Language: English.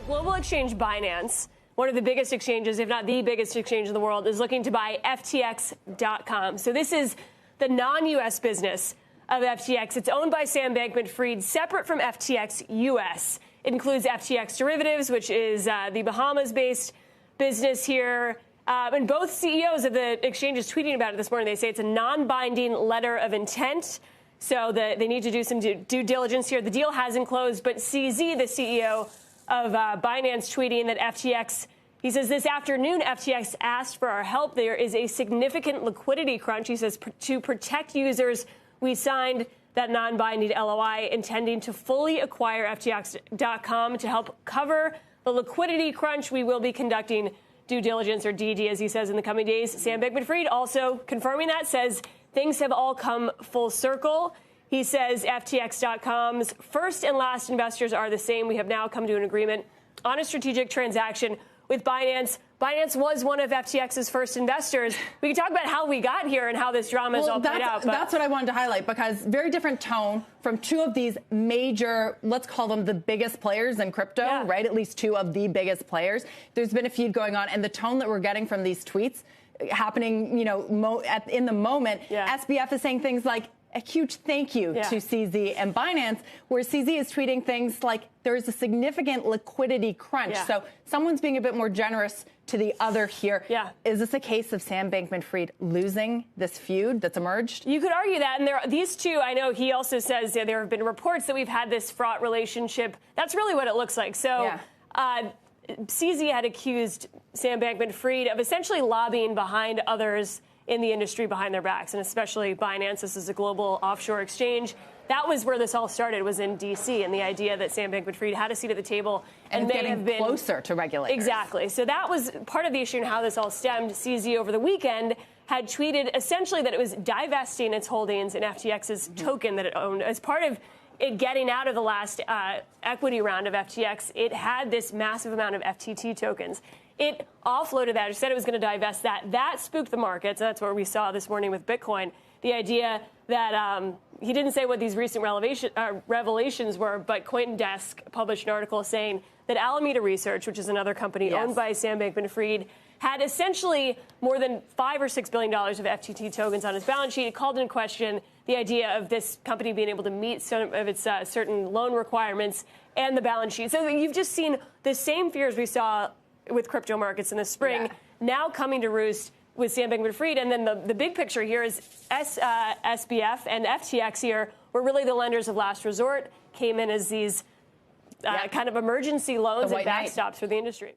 Global exchange Binance, one of the biggest exchanges, if not the biggest exchange in the world, is looking to buy FTX.com. So this is the non-U.S. business of FTX. It's owned by Sam Bankman-Fried, separate from FTX U.S. It includes FTX Derivatives, which is the Bahamas-based business here. And both CEOs of the exchanges tweeting about it this morning. They say it's a non-binding letter of intent. So they need to do some due diligence here. The deal hasn't closed, but CZ, the CEO of Binance, tweeting that FTX, he says, this afternoon, FTX asked for our help. There is a significant liquidity crunch. He says, to protect users, we signed that non-binding LOI intending to fully acquire FTX.com to help cover the liquidity crunch. We will be conducting due diligence, or DD, as he says, in the coming days. Sam Bankman-Fried also confirming that, says things have all come full circle. He says FTX.com's first and last investors are the same. We have now come to an agreement on a strategic transaction with Binance. Binance was one of FTX's first investors. We can talk about how we got here and how this drama is all played out. That's what I wanted to highlight, because very different tone from two of these major, let's call them the biggest players in crypto, right? At least two of the biggest players. There's been a feud going on, and the tone that we're getting from these tweets happening, you know, in the moment, SBF is saying things like, a huge thank you to CZ and Binance, where CZ is tweeting things like there is a significant liquidity crunch. So someone's being a bit more generous to the other here. Is this a case of Sam Bankman-Fried losing this feud that's emerged? You could argue that. And these two, I know he also says there have been reports that we've had this fraught relationship. That's really what it looks like. So CZ had accused Sam Bankman-Fried of essentially lobbying behind others in the industry behind their backs, and especially Binance. This is a global offshore exchange. That was where this all started, was in D.C., and the idea that Sam Bankman-Fried had a seat at the table and may have been closer to regulators. Exactly. So that was part of the issue and how this all stemmed. CZ over the weekend had tweeted essentially that it was divesting its holdings in FTX's token that it owned as part of it getting out of the last equity round of FTX. It had this massive amount of FTT tokens. It offloaded that. It said it was going to divest that. That spooked the markets. That's what we saw this morning with Bitcoin. The idea that he didn't say what these recent revelations were, but CoinDesk published an article saying that Alameda Research, which is another company owned by Sam Bankman-Fried, had essentially more than $5 or $6 billion of FTT tokens on its balance sheet. It called into question the idea of this company being able to meet some of its certain loan requirements and the balance sheet. So you've just seen the same fears we saw with crypto markets in the spring, now coming to roost with Sam Bankman-Fried. And then the big picture here is SBF and FTX here were really the lenders of last resort, came in as these kind of emergency loans and backstops for the industry.